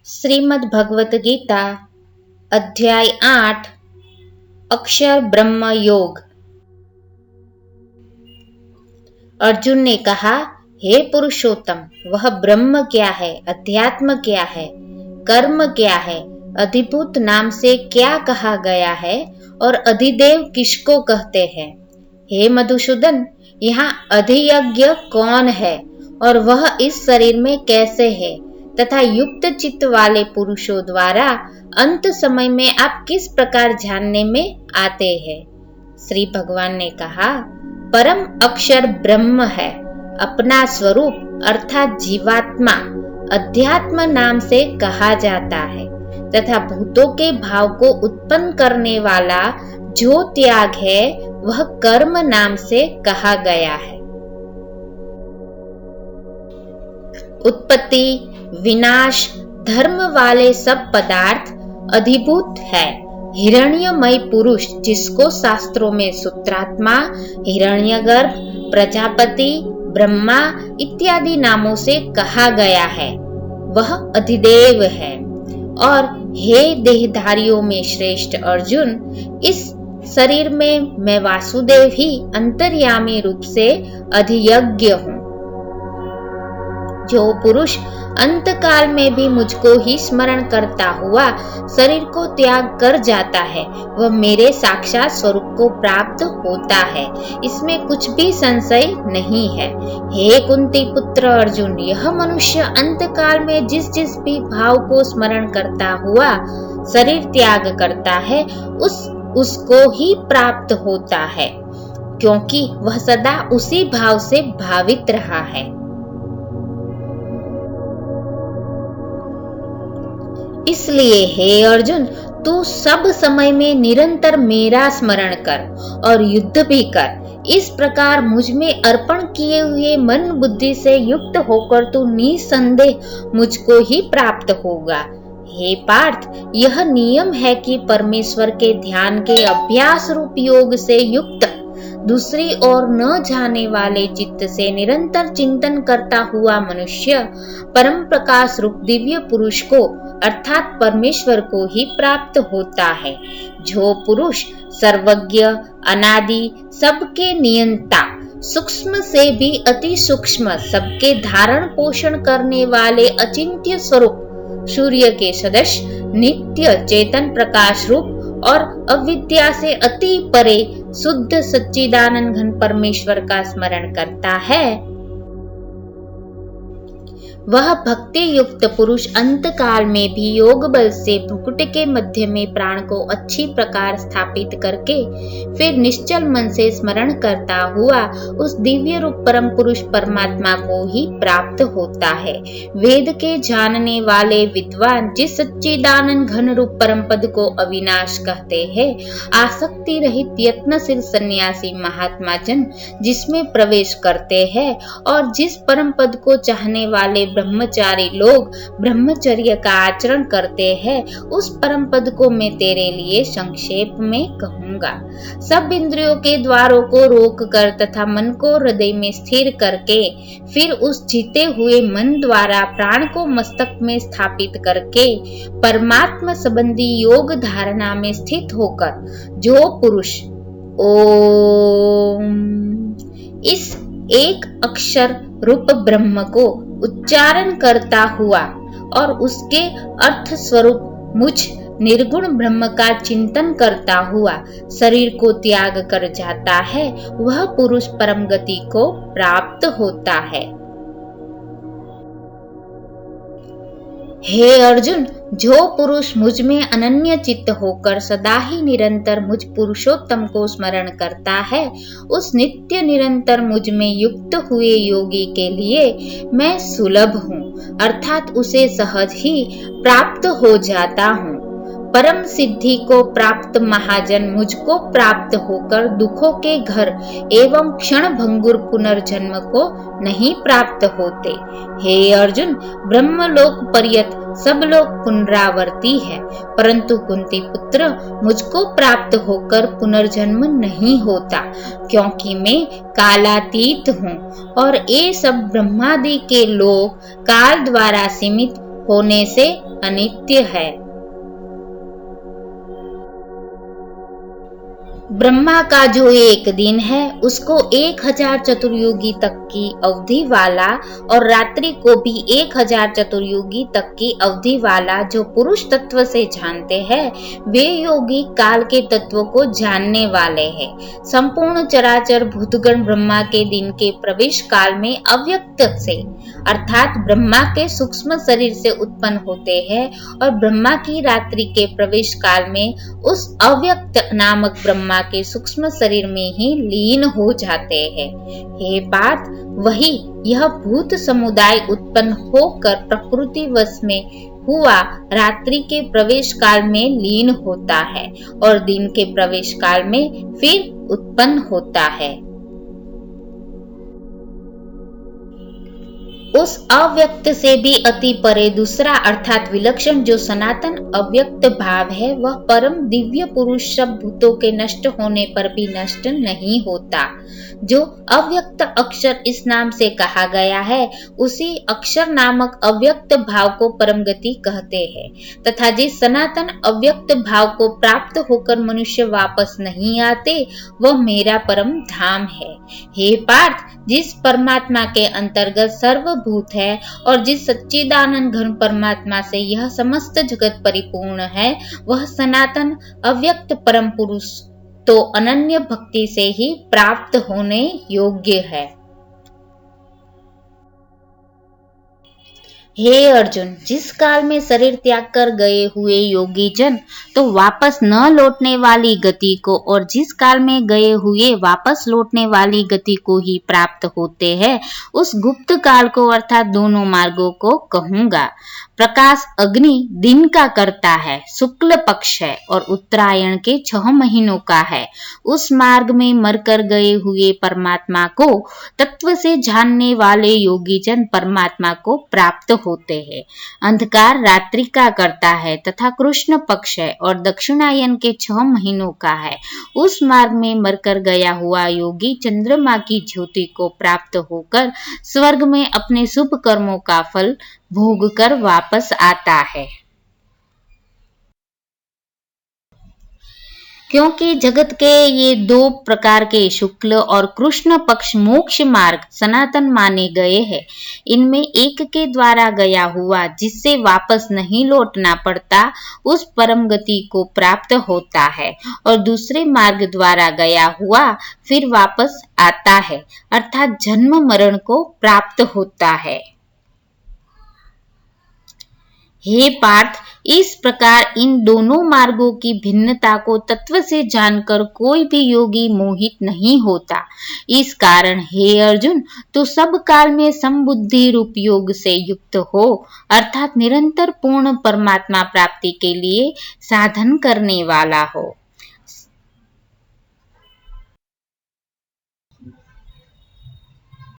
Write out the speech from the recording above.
श्रीमद् भगवत गीता अध्याय 8 अक्षर ब्रह्म योग। अर्जुन ने कहा, हे पुरुषोत्तम, वह ब्रह्म क्या है, अध्यात्म क्या है, कर्म क्या है, अधिभूत नाम से क्या कहा गया है और अधिदेव किसको कहते हैं? हे मधुसूदन, यहाँ अधियज्ञ कौन है और वह इस शरीर में कैसे है तथा युक्त चित्त वाले पुरुषों द्वारा अंत समय में आप किस प्रकार जानने में आते हैं? श्री भगवान ने कहा, परम अक्षर ब्रह्म है, अपना स्वरूप अर्थात जीवात्मा अध्यात्म नाम से कहा जाता है तथा भूतों के भाव को उत्पन्न करने वाला जो त्याग है वह कर्म नाम से कहा गया है। उत्पत्ति विनाश धर्म वाले सब पदार्थ अधिभूत है। हिरण्यमय पुरुष, जिसको शास्त्रों में सूत्रात्मा, हिरण्यगर्भ, प्रजापति, ब्रह्मा इत्यादि नामों से कहा गया है, वह अधिदेव है। और हे देहधारियों में श्रेष्ठ अर्जुन, इस शरीर में मैं वासुदेव ही अंतर्यामी रूप से अधियज्ञ हूँ। जो पुरुष अंत काल में भी मुझको ही स्मरण करता हुआ शरीर को त्याग कर जाता है, वह मेरे साक्षात स्वरूप को प्राप्त होता है, इसमें कुछ भी संशय नहीं है। हे कुंती पुत्र अर्जुन, यह मनुष्य अंत काल में जिस जिस भी भाव को स्मरण करता हुआ शरीर त्याग करता है, उसको ही प्राप्त होता है, क्योंकि वह सदा उसी भाव से भावित रहा है। इसलिए हे अर्जुन, तू सब समय में निरंतर मेरा स्मरण कर और युद्ध भी कर। इस प्रकार मुझ में अर्पण किए हुए मन बुद्धि से युक्त होकर तू निसंदेह मुझको ही प्राप्त होगा। हे पार्थ, यह नियम है कि परमेश्वर के ध्यान के अभ्यास रूप योग से युक्त दूसरी ओर न जाने वाले चित्त से निरंतर चिंतन करता हुआ मनुष्य परम प्रकाश रूप दिव्य पुरुष को अर्थात परमेश्वर को ही प्राप्त होता है। जो पुरुष सर्वज्ञ, अनादि, सबके नियंता, सूक्ष्म से भी अति सूक्ष्म, सबके धारण पोषण करने वाले अचिंत्य स्वरूप सूर्य के सदृश नित्य चेतन प्रकाश रूप और अविद्या से अति परे शुद्ध सच्चिदानंद घन परमेश्वर का स्मरण करता है, वह भक्ति युक्त पुरुष अंत काल में भी योग बल से भ्रुकुट के मध्य में प्राण को अच्छी प्रकार स्थापित करके फिर निश्चल मन से स्मरण करता हुआ उस दिव्य रूप परम पुरुष परमात्मा को ही प्राप्त होता है। वेद के जानने वाले विद्वान जिस सच्चिदानंद घन रूप परम पद को अविनाश कहते हैं, आसक्ति रहित यत्नशील सन्यासी महात्मा जन जिसमें प्रवेश करते हैं और जिस परम पद को चाहने वाले ब्रह्मचारी लोग ब्रह्मचर्य का आचरण करते हैं, उस परम पद को मैं तेरे लिए संक्षेप में कहूंगा। सब इंद्रियों के द्वारों को रोक कर तथा मन को हृदय में स्थिर करके फिर उस जीते हुए मन द्वारा प्राण को मस्तक में स्थापित करके परमात्मा संबंधी योग धारणा में स्थित होकर जो पुरुष ओम इस एक अक्षर रूप ब्रह्म को उच्चारण करता हुआ और उसके अर्थ स्वरूप मुझ निर्गुण ब्रह्म का चिंतन करता हुआ शरीर को त्याग कर जाता है, वह पुरुष परम गति को प्राप्त होता है। हे अर्जुन, जो पुरुष मुझ में अनन्य चित्त होकर सदा ही निरंतर मुझ पुरुषोत्तम को स्मरण करता है, उस नित्य निरंतर मुझ में युक्त हुए योगी के लिए मैं सुलभ हूँ, अर्थात उसे सहज ही प्राप्त हो जाता हूँ। परम सिद्धि को प्राप्त महाजन मुझको प्राप्त होकर दुखों के घर एवं क्षण भंगुर पुनर्जन्म को नहीं प्राप्त होते। हे अर्जुन, ब्रह्मलोक पर्यंत सब लोग पुनरावर्ती है, परंतु कुंती पुत्र मुझको प्राप्त होकर पुनर्जन्म नहीं होता, क्योंकि मैं कालातीत हूँ और ये सब ब्रह्मादि के लोग काल द्वारा सीमित होने से अनित्य है। ब्रह्मा का जो एक दिन है उसको 1000 चतुर्युगी तक की अवधि वाला और रात्रि को भी 1000 चतुर्युगी तक की अवधि वाला जो पुरुष तत्व से जानते हैं वे योगी काल के तत्व को जानने वाले हैं। संपूर्ण चराचर भूतगण ब्रह्मा के दिन के प्रवेश काल में अव्यक्त से अर्थात ब्रह्मा के सूक्ष्म शरीर से उत्पन्न होते हैं और ब्रह्मा की रात्रि के प्रवेश काल में उस अव्यक्त नामक ब्रह्मा के सूक्ष्म शरीर में ही लीन हो जाते हैं। हे पार्थ, वही यह भूत समुदाय उत्पन्न होकर प्रकृति वश में हुआ रात्रि के प्रवेश काल में लीन होता है और दिन के प्रवेश काल में फिर उत्पन्न होता है। उस अव्यक्त से भी अति परे दूसरा अर्थात विलक्षण जो सनातन अव्यक्त भाव है वह परम दिव्य पुरुष सब भूतों के नष्ट होने पर भी नष्ट नहीं होता। जो अव्यक्त अक्षर इस नाम से कहा गया है उसी अक्षर नामक अव्यक्त भाव को परम गति कहते हैं तथा जिस सनातन अव्यक्त भाव को प्राप्त होकर मनुष्य वापस नहीं आते वह मेरा परम धाम है। हे पार्थ, जिस परमात्मा के अंतर्गत सर्वभूत है और जिस सच्चिदानंद घन परमात्मा से यह समस्त जगत परिपूर्ण है वह सनातन अव्यक्त परम पुरुष तो अनन्य भक्ति से ही प्राप्त होने योग्य है। हे अर्जुन, जिस काल में शरीर त्याग कर गए हुए योगी जन तो वापस न लौटने वाली गति को और जिस काल में गए हुए वापस लौटने वाली गति को ही प्राप्त होते हैं उस गुप्त काल को अर्थात दोनों मार्गों को कहूंगा। प्रकाश अग्नि दिन का करता है, शुक्ल पक्ष है और उत्तरायण के 6 महीनों का है। उस मार्ग में मरकर गए हुए परमात्मा को तत्व से जानने वाले योगी जन परमात्मा को प्राप्त होते हैं। अंधकार रात्रि का करता है तथा कृष्ण पक्ष है और दक्षिणायन के 6 महीनों का है। उस मार्ग में मरकर गया हुआ योगी चंद्रमा की ज्योति को प्राप्त होकर स्वर्ग में अपने शुभ कर्मों का फल भोग कर वापस आता है। क्योंकि जगत के ये 2 प्रकार के शुक्ल और कृष्ण पक्ष मोक्ष मार्ग सनातन माने गए हैं, इनमें एक के द्वारा गया हुआ जिससे वापस नहीं लौटना पड़ता उस परम गति को प्राप्त होता है और दूसरे मार्ग द्वारा गया हुआ फिर वापस आता है अर्थात जन्म मरण को प्राप्त होता है। हे पार्थ, इस प्रकार इन दोनों मार्गों की भिन्नता को तत्व से जानकर कोई भी योगी मोहित नहीं होता। इस कारण हे अर्जुन, तू सब काल में समबुद्धि रूप योग से युक्त हो अर्थात निरंतर पूर्ण परमात्मा प्राप्ति के लिए साधन करने वाला हो।